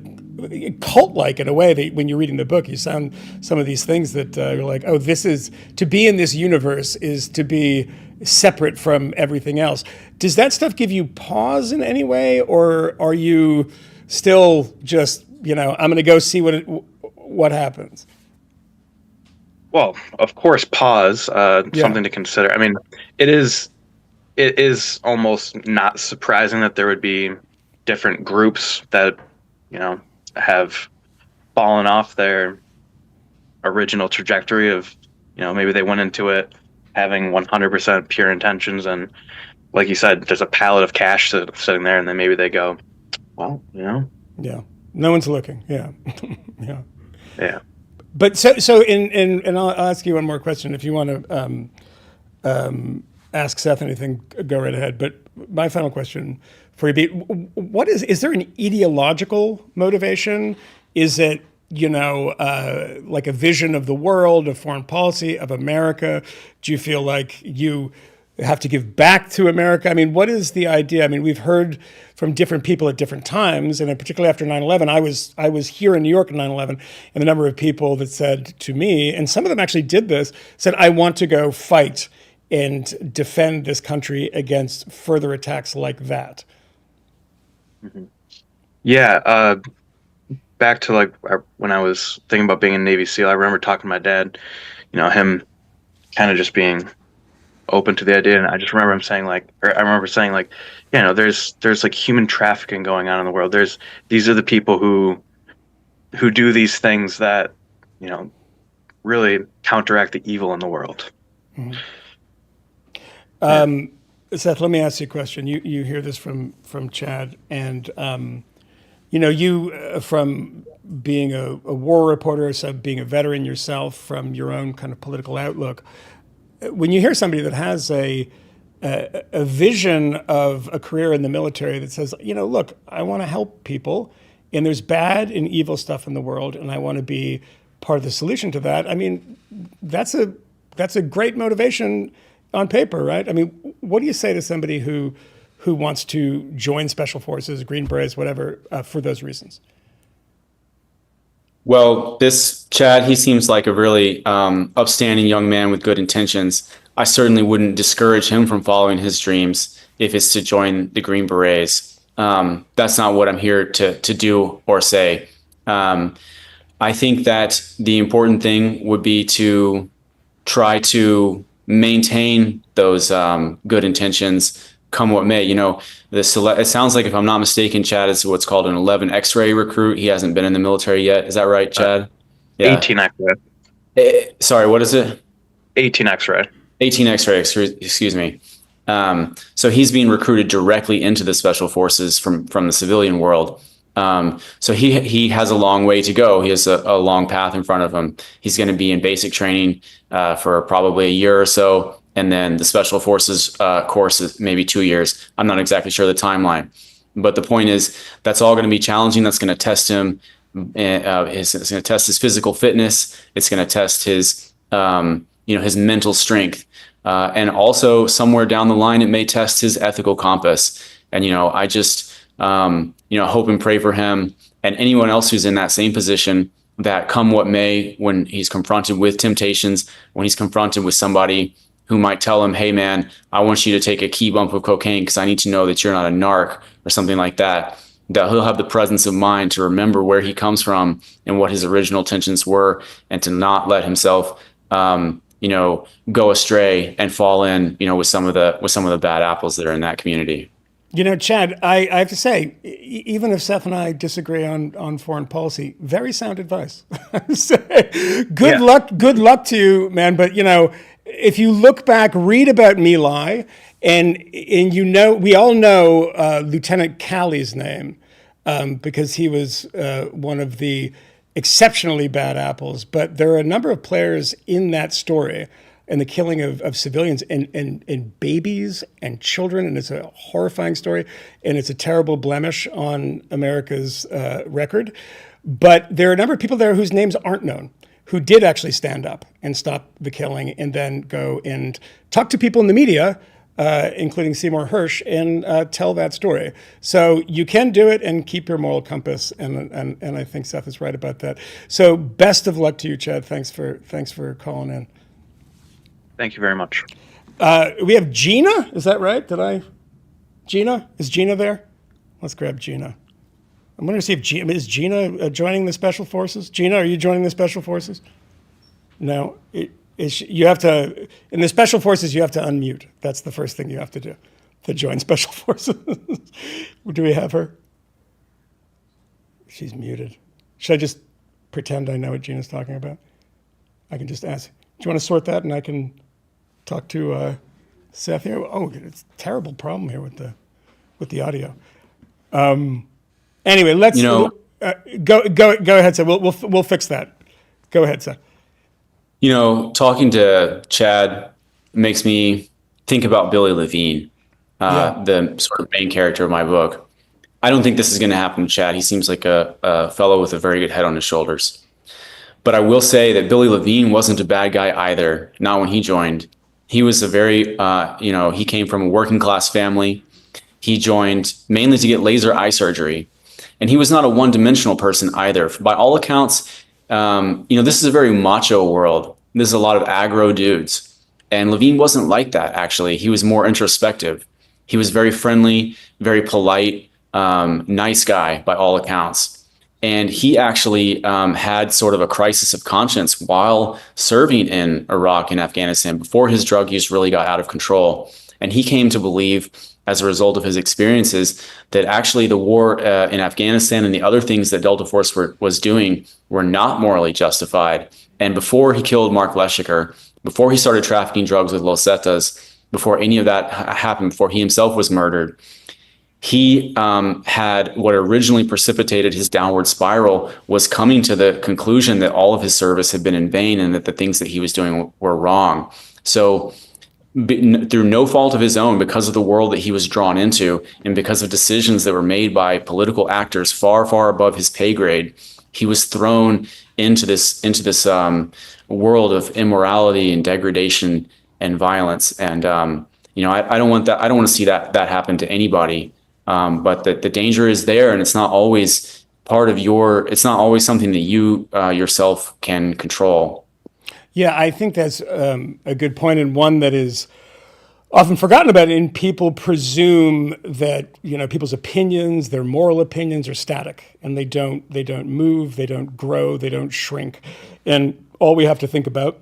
cult-like in a way that when you're reading the book, you sound some of these things that you're like, oh, this is to be in this universe is to be separate from everything else. Does that stuff give you pause in any way, or are you still just, I'm going to go see what happens? well, of course, pause. Something to consider. I mean, it is almost not surprising that there would be different groups that have fallen off their original trajectory of, maybe they went into it having 100% pure intentions, and like you said, there's a pallet of cash sitting there, and then maybe they go, well, Yeah, no one's looking. Yeah. yeah. But so and I'll ask you one more question if you want to ask Seth anything, go right ahead. But my final question for you be, what is there an ideological motivation? Is it, like a vision of the world, of foreign policy, of America? Do you feel like you have to give back to America? I mean, what is the idea? I mean, we've heard from different people at different times, and particularly after 9/11, I was here in New York in 9/11, and the number of people that said to me, and some of them actually did this, said, I want to go fight and defend this country against further attacks like that. Mm-hmm. Yeah. Back to like when I was thinking about being a Navy SEAL, I remember talking to my dad, him kind of just being open to the idea, and I just remember him saying there's like human trafficking going on in the world. These are the people who do these things that really counteract the evil in the world. Mm-hmm. Seth, let me ask you a question. You hear this from Chad, and you from being a war reporter, so being a veteran yourself, from your own kind of political outlook. When you hear somebody that has a vision of a career in the military that says, look, I want to help people, and there's bad and evil stuff in the world, and I want to be part of the solution to that. I mean, that's a great motivation on paper, right? I mean, what do you say to somebody who wants to join Special Forces, Green Berets, whatever, for those reasons? Well, this Chad, he seems like a really upstanding young man with good intentions. I certainly wouldn't discourage him from following his dreams if it's to join the Green Berets. That's not what I'm here to do or say. I think that the important thing would be to try to maintain those good intentions, come what may. It sounds like, if I'm not mistaken, Chad is what's called an 11 X-ray recruit. He hasn't been in the military yet. Is that right, Chad? Yeah. 18 X-ray. Sorry, what is it? 18 X-ray. 18 X-ray, excuse me. So he's being recruited directly into the Special Forces from the civilian world. So he has a long way to go. He has a long path in front of him. He's going to be in basic training for probably a year or so, and then the Special Forces course is maybe 2 years. I'm not exactly sure the timeline, but the point is that's all going to be challenging. That's going to test him. It's going to test his physical fitness. It's going to test his his mental strength, and also somewhere down the line it may test his ethical compass. And I just hope and pray for him and anyone else who's in that same position, that come what may, when he's confronted with temptations, when he's confronted with somebody who might tell him, hey man, I want you to take a key bump of cocaine because I need to know that you're not a narc or something like that, that he'll have the presence of mind to remember where he comes from and what his original intentions were, and to not let himself go astray and fall in with some of the bad apples that are in that community. Chad, I have to say, even if Seth and I disagree on foreign policy, very sound advice. Good luck. Good luck to you, man. But if you look back, read about My Lai, and we all know Lieutenant Callie's name because he was one of the exceptionally bad apples. But there are a number of players in that story and the killing of civilians and babies and children. And it's a horrifying story. And it's a terrible blemish on America's record. But there are a number of people there whose names aren't known, who did actually stand up and stop the killing and then go and talk to people in the media, including Seymour Hersh, and tell that story. So you can do it and keep your moral compass. And I think Seth is right about that. So best of luck to you, Chad. Thanks for calling in. Thank you very much. We have Gina. Is that right? Gina? Is Gina there? Let's grab Gina. I'm going to see if is Gina joining the Special Forces? Gina, are you joining the Special Forces? No. You have to, in the Special Forces, you have to unmute. That's the first thing you have to do to join Special Forces. Do we have her? She's muted. Should I just pretend I know what Gina's talking about? I can just ask. Do you want to sort that, and I can talk to Seth here? Oh, it's a terrible problem here with the audio. Anyway, let's go ahead, Seth. We'll fix that. Go ahead, Seth. Talking to Chad makes me think about Billy Levine, the sort of main character of my book. I don't think this is going to happen to Chad. He seems like a fellow with a very good head on his shoulders. But I will say that Billy Levine wasn't a bad guy either, not when he joined. He was a very, he came from a working class family. He joined mainly to get laser eye surgery. And he was not a one-dimensional person either. By all accounts, this is a very macho world. There's a lot of aggro dudes. And Levine wasn't like that, actually. He was more introspective. He was very friendly, very polite, nice guy by all accounts. And he actually had sort of a crisis of conscience while serving in Iraq and Afghanistan before his drug use really got out of control. And he came to believe, as a result of his experiences, that actually the war in Afghanistan and the other things that Delta Force was doing were not morally justified. And before he killed Mark Leshiker, before he started trafficking drugs with Los Zetas, before any of that happened, before he himself was murdered, he had what originally precipitated his downward spiral was coming to the conclusion that all of his service had been in vain and that the things that he was doing were wrong. So through no fault of his own, because of the world that he was drawn into and because of decisions that were made by political actors far, far above his pay grade, he was thrown into this world of immorality and degradation and violence. And, I don't want that. I don't want to see that happen to anybody. But the danger is there, and it's not always it's not always something that you yourself can control. Yeah, I think that's a good point, and one that is often forgotten about. And people presume that people's opinions, their moral opinions, are static, and they don't move, they don't grow, they don't shrink. And all we have to think about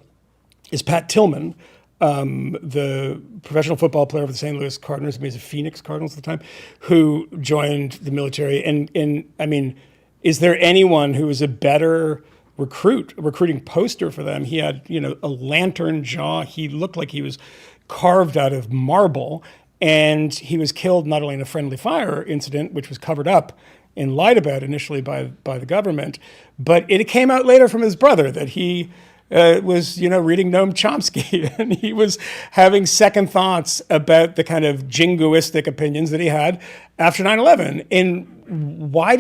is Pat Tillman, the professional football player for the St. Louis Cardinals, he was a Phoenix Cardinals at the time, who joined the military. And I mean, is there anyone who is a better recruiting poster for them? He had, a lantern jaw. He looked like he was carved out of marble. And he was killed not only in a friendly fire incident, which was covered up and lied about initially by the government, but it came out later from his brother that he was, reading Noam Chomsky, and he was having second thoughts about the kind of jingoistic opinions that he had after 9/11. And why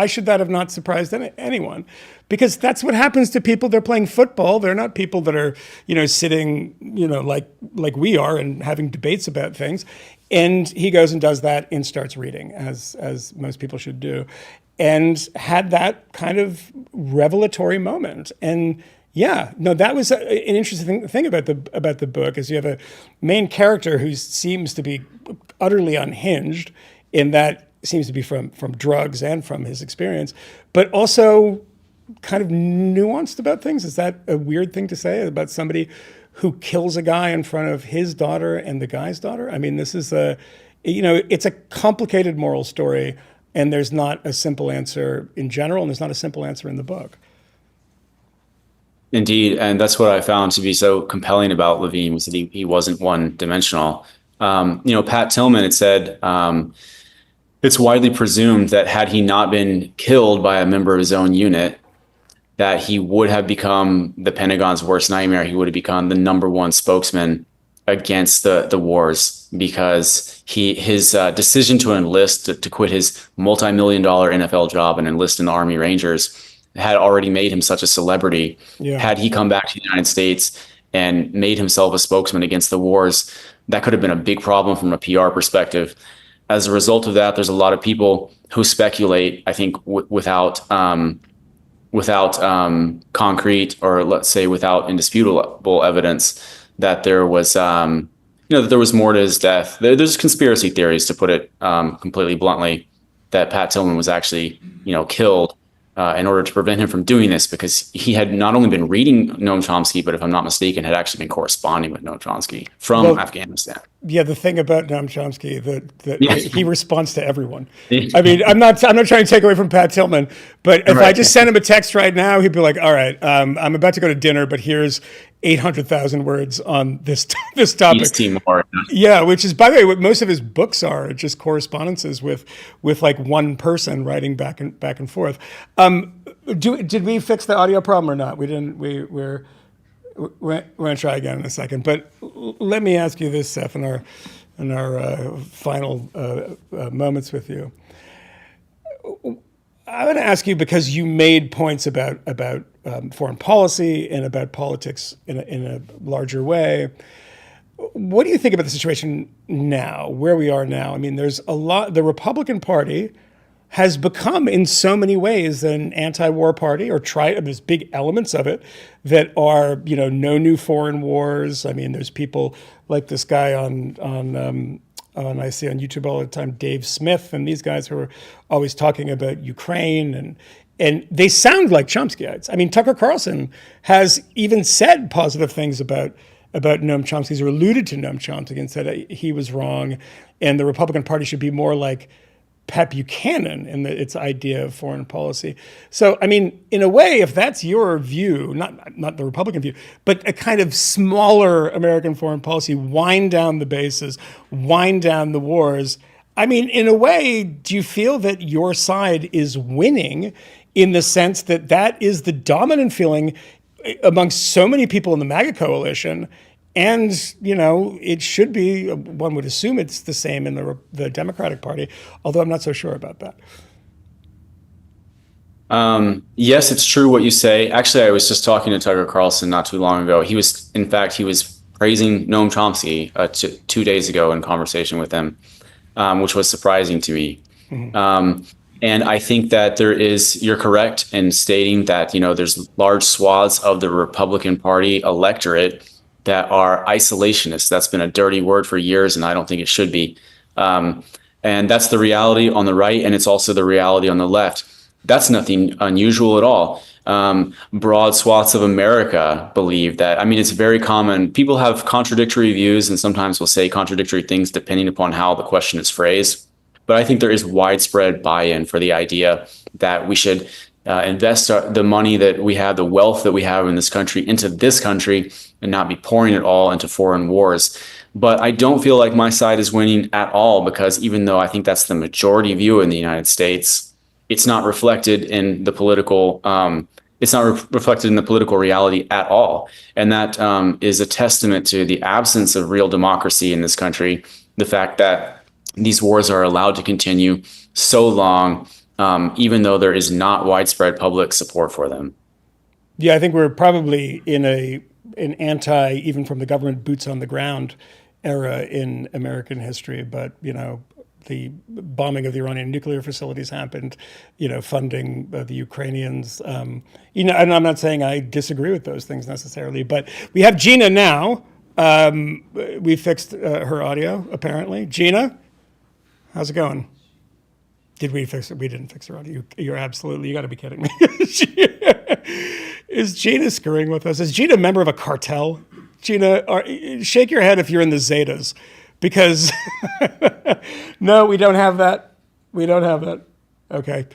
should that have not surprised anyone? Because that's what happens to people. They're playing football. They're not people that are, sitting, like we are and having debates about things. And he goes and does that and starts reading, as most people should do, and had that kind of revelatory moment. And yeah, no, that was an interesting thing about the book, is you have a main character who seems to be utterly unhinged, in that seems to be from drugs and from his experience, but also kind of nuanced about things. Is that a weird thing to say about somebody who kills a guy in front of his daughter and the guy's daughter? I mean, this is it's a complicated moral story, and there's not a simple answer in general, and there's not a simple answer in the book. Indeed, and that's what I found to be so compelling about Levine was that he wasn't one-dimensional. Pat Tillman had said it's widely presumed that had he not been killed by a member of his own unit, that he would have become the Pentagon's worst nightmare. He would have become the number one spokesman against the wars, because his decision to enlist, to quit his multi-million-dollar NFL job and enlist in the Army Rangers, had already made him such a celebrity. Yeah. Had he come back to the United States and made himself a spokesman against the wars, that could have been a big problem from a PR perspective. As a result of that, there's a lot of people who speculate, I think, without concrete, or let's say without indisputable evidence, that there was that there was more to his death. There's conspiracy theories, to put it completely bluntly, that Pat Tillman was actually killed in order to prevent him from doing this, because he had not only been reading Noam Chomsky, but if I'm not mistaken, had actually been corresponding with Noam Chomsky from Afghanistan. Yeah, the thing about Noam Chomsky, that he responds to everyone. I mean, I'm not trying to take away from Pat Tillman, but if I just sent him a text right now, he'd be like, "All right, I'm about to go to dinner, but here's 800,000 words on this topic." Yeah, which is, by the way, what most of his books are just correspondences with like one person writing back and forth. Did we fix the audio problem or not? We didn't. We're going to try again in a second. But let me ask you this, Seth, in our final moments with you. I want to ask you, because you made points about foreign policy and about politics in a larger way. What do you think about the situation now, where we are now? I mean, there's a lot. The Republican Party has become, in so many ways, an anti-war party, or there's big elements of it that are, no new foreign wars. I mean, there's people like this guy on I see on YouTube all the time, Dave Smith, and these guys who are always talking about Ukraine, and they sound like Chomskyites. I mean, Tucker Carlson has even said positive things about Noam Chomsky, or alluded to Noam Chomsky, and said he was wrong, and the Republican Party should be more like Pat Buchanan in its idea of foreign policy. So, I mean, in a way, if that's your view, not the Republican view, but a kind of smaller American foreign policy, wind down the bases, wind down the wars. I mean, in a way, do you feel that your side is winning, in the sense that that is the dominant feeling amongst so many people in the MAGA coalition? And, it should be, one would assume it's the same in the Democratic Party, although I'm not so sure about that. Yes, it's true what you say. Actually, I was just talking to Tucker Carlson not too long ago. He was praising Noam Chomsky 2 days ago in conversation with him, which was surprising to me. Mm-hmm. And I think that you're correct in stating that, there's large swaths of the Republican Party electorate that are isolationists. That's been a dirty word for years, and I don't think it should be. And that's the reality on the right, and it's also the reality on the left. That's nothing unusual at all. Broad swaths of America believe that. I mean, it's very common. People have contradictory views, and sometimes will say contradictory things depending upon how the question is phrased. But I think there is widespread buy-in for the idea that we should invest the money that we have, the wealth that we have in this country, into this country, and not be pouring it all into foreign wars. But I don't feel like my side is winning at all, because even though I think that's the majority view in the United States, it's not reflected in the political. Reflected in the political reality at all, and that is a testament to the absence of real democracy in this country. The fact that these wars are allowed to continue so long, even though there is not widespread public support for them. Yeah, I think we're probably in an anti, even from the government, boots on the ground era in American history. But, the bombing of the Iranian nuclear facilities happened, funding the Ukrainians. And I'm not saying I disagree with those things necessarily, but we have Gina now. We fixed her audio, apparently. Gina, how's it going? Did we fix it? We didn't fix her audio. You're absolutely, you got to be kidding me. Is Gina screwing with us? Is Gina a member of a cartel? Gina, shake your head if you're in the Zetas, because no, we don't have that. We don't have that. Okay.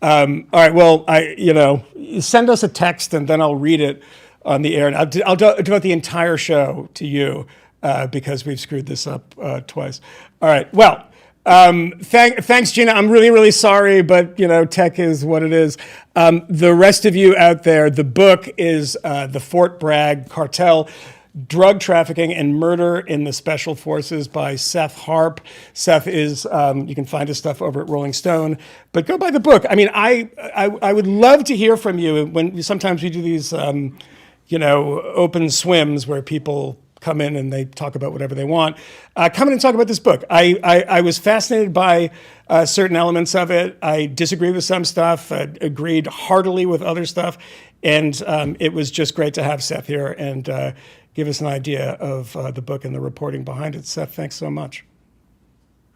All right. Well, send us a text and then I'll read it on the air. And I'll devote the entire show to you because we've screwed this up twice. All right. Well, thanks, Gina. I'm really, really sorry, but tech is what it is. The rest of you out there, the book is The Fort Bragg Cartel, Drug Trafficking and Murder in the Special Forces by Seth Harp. Seth is, you can find his stuff over at Rolling Stone, but go buy the book. I mean, I would love to hear from you when sometimes we do these, open swims where people come in and they talk about whatever they want. Come in and talk about this book. I was fascinated by certain elements of it. I disagree with some stuff, agreed heartily with other stuff. And it was just great to have Seth here and give us an idea of the book and the reporting behind it. Seth, thanks so much.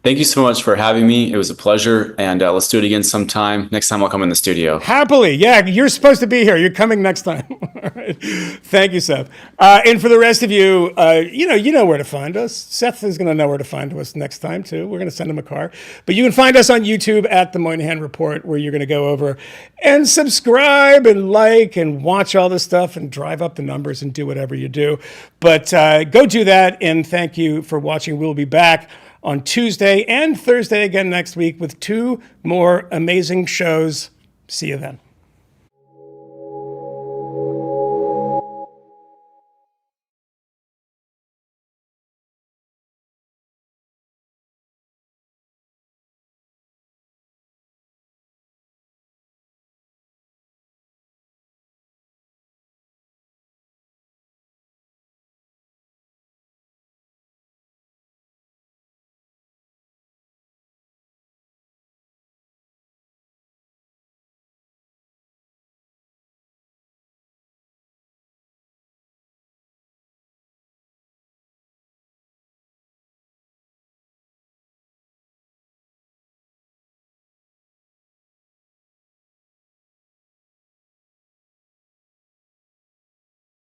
Thank you so much for having me. It was a pleasure, and let's do it again sometime. Next time I'll come in the studio. Happily. Yeah, you're supposed to be here. You're coming next time. All right. Thank you, Seth. And for the rest of you, you know where to find us. Seth is going to know where to find us next time, too. We're going to send him a car. But you can find us on YouTube at The Moynihan Report, where you're going to go over and subscribe and like and watch all this stuff and drive up the numbers and do whatever you do. But go do that, and thank you for watching. We'll be back on Tuesday and Thursday again next week with 2 more amazing shows. See you then.